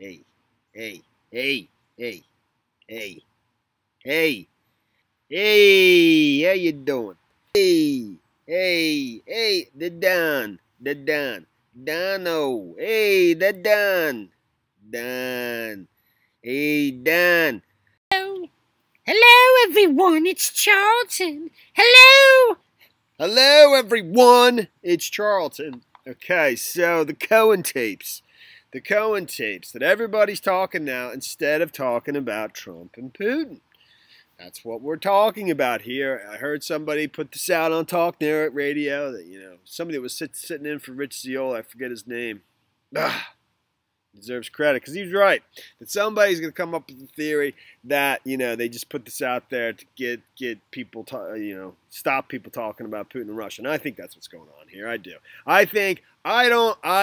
hey, hey, hey, hey, hey, hey, hey, how you doing? Hey, hey, the Don, Dono, hey, the Don, hey, Don. Hello. Hello, everyone. It's Charlton. Hello. Hello, everyone. It's Charlton. Okay, so the Cohen tapes. The Cohen tapes that everybody's talking now instead of talking about Trump and Putin. That's what we're talking about here. I heard somebody put this out on Talk Narrative Radio that, somebody that was sitting in for Rich Ziola. I forget his name. Deserves credit because he's right. That somebody's going to come up with the theory that, they just put this out there to get people, stop people talking about Putin and Russia. And I think that's what's going on here. I do. I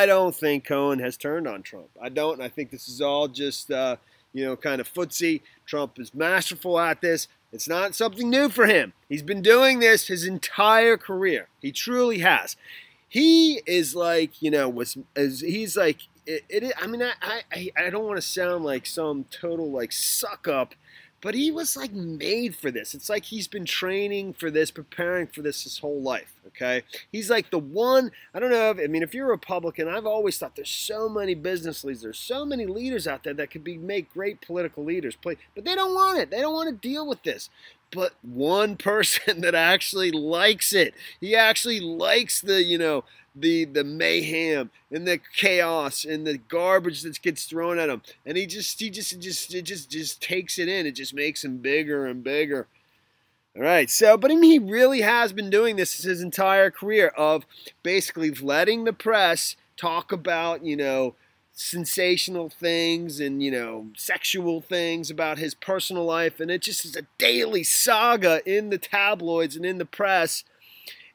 don't think Cohen has turned on Trump. I don't. And I think this is all just, kind of footsie. Trump is masterful at this. It's not something new for him. He's been doing this his entire career. He truly has. He is like, he's like, I don't want to sound like some total like suck up, but he was like made for this. It's like he's been training for this, preparing for this his whole life. Okay, he's like the one. I don't know. If you're a Republican, I've always thought there's so many business leaders, there's so many leaders out there that could make great political leaders. But they don't want it. They don't want to deal with this. But one person that actually likes it. He actually likes the the mayhem and the chaos and the garbage that gets thrown at him, and he just takes it in. It just makes him bigger and bigger. All right, but he really has been doing this his entire career of basically letting the press talk about sensational things and sexual things about his personal life, and it just is a daily saga in the tabloids and in the press.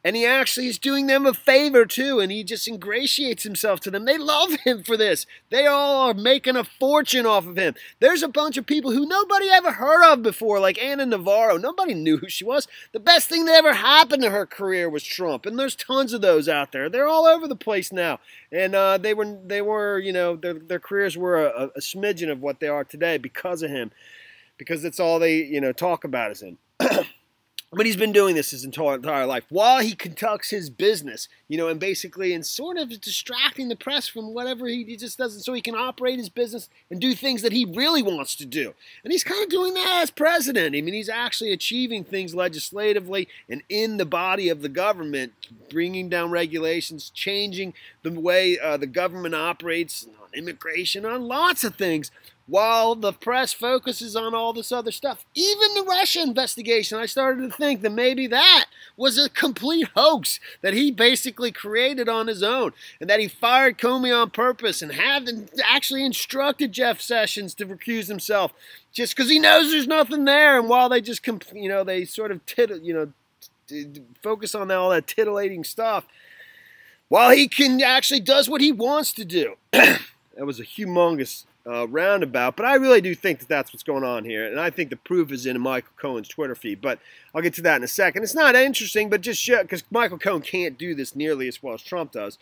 And he actually is doing them a favor, too, and he just ingratiates himself to them. They love him for this. They all are making a fortune off of him. There's a bunch of people who nobody ever heard of before, like Anna Navarro. Nobody knew who she was. The best thing that ever happened to her career was Trump, and there's tons of those out there. They're all over the place now, and their careers were a smidgen of what they are today because of him, because that's all they talk about is him. But he's been doing this his entire life while he conducts his business, and basically and sort of distracting the press from whatever he just doesn't, so he can operate his business and do things that he really wants to do. And he's kind of doing that as president. He's actually achieving things legislatively and in the body of the government, bringing down regulations, changing the way the government operates on immigration, on lots of things, while the press focuses on all this other stuff. Even the Russia investigation, I started to think that maybe that was a complete hoax that he basically created on his own, and that he fired Comey on purpose and actually instructed Jeff Sessions to recuse himself just because he knows there's nothing there. And while they just, they sort of focus on all that titillating stuff, while he can actually does what he wants to do. That was a humongous roundabout, but I really do think that that's what's going on here, and I think the proof is in Michael Cohen's Twitter feed, but I'll get to that in a second. It's not interesting, but just because Michael Cohen can't do this nearly as well as Trump does.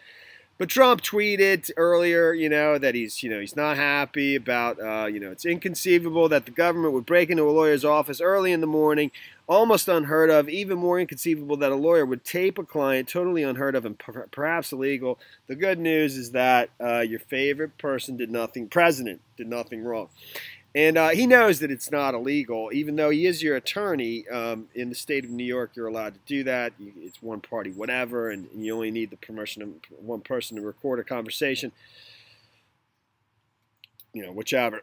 But Trump tweeted earlier, that he's not happy about, it's inconceivable that the government would break into a lawyer's office early in the morning, almost unheard of, even more inconceivable that a lawyer would tape a client, totally unheard of and perhaps illegal. The good news is that your favorite president did nothing wrong. And he knows that it's not illegal, even though he is your attorney. In the state of New York, you're allowed to do that. It's one party, whatever, and you only need the permission of one person to record a conversation. Whichever.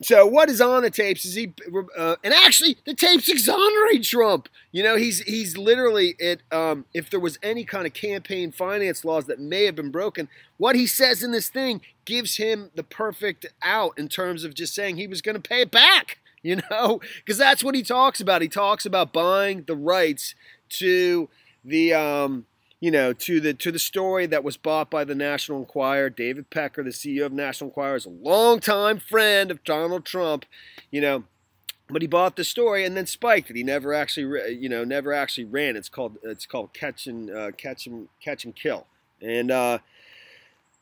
So what is on the tapes is and actually the tapes exonerate Trump. He's literally if there was any kind of campaign finance laws that may have been broken, what he says in this thing gives him the perfect out in terms of just saying he was going to pay it back. Because that's what he talks about. He talks about buying the rights to the to the story that was bought by the National Enquirer. David Pecker, the CEO of National Enquirer, is a longtime friend of Donald Trump, but he bought the story and then spiked it. He never actually ran. It's called Catch and Kill. And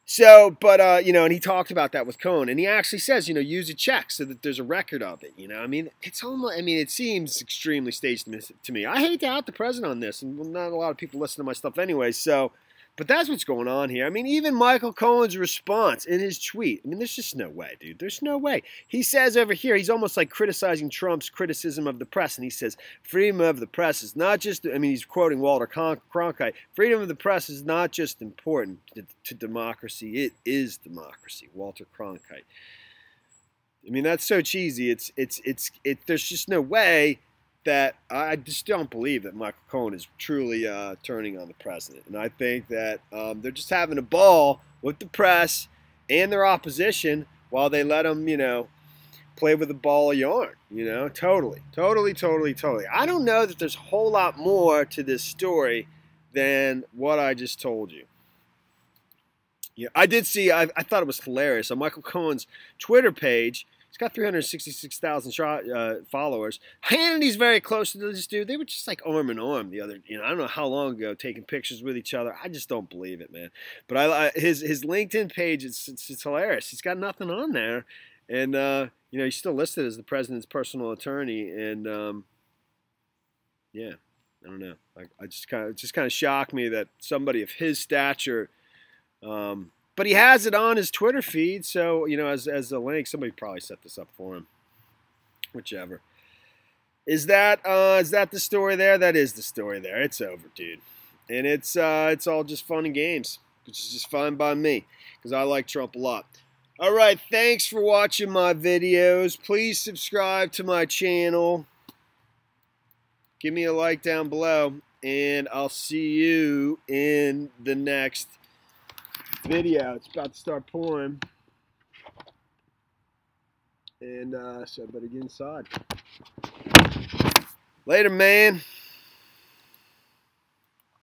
So, but, you know, and he talked about that with Cohen, and he actually says, you know, use a check so that there's a record of it, you know. I mean, it's almost, I mean, it seems extremely staged to me. I hate to out the president on this, and not a lot of people listen to my stuff anyway, so, but that's what's going on here. I mean, even Michael Cohen's response in his tweet, I mean, there's just no way, dude. There's no way. He says over here, he's almost like criticizing Trump's criticism of the press, and he says, freedom of the press is not just, I mean, he's quoting Walter Cronkite, freedom of the press is not just important to democracy, it is democracy, Walter Cronkite. I mean, that's so cheesy. There's just no way that I just don't believe that Michael Cohen is truly turning on the president. And I think that they're just having a ball with the press and their opposition while they let them, you know, play with a ball of yarn, you know, totally. I don't know that there's a whole lot more to this story than what I just told you. Yeah, I did see, I thought it was hilarious. On Michael Cohen's Twitter page, he's got 366,000 followers. Hannity's very close to this dude. They were just like arm in arm the other, you know, I don't know how long ago, taking pictures with each other. I just don't believe it, man. But his LinkedIn page, it's hilarious. He's got nothing on there, and you know, he's still listed as the president's personal attorney. And yeah, I don't know. I just kind of shocked me that somebody of his stature. But he has it on his Twitter feed, so, you know, as a link, somebody probably set this up for him. Whichever. Is that the story there? That is the story there. It's over, dude. And it's all just fun and games, which is just fine by me, because I like Trump a lot. All right, thanks for watching my videos. Please subscribe to my channel. Give me a like down below, and I'll see you in the next video. It's about to start pouring, and so I better get inside. Later, man.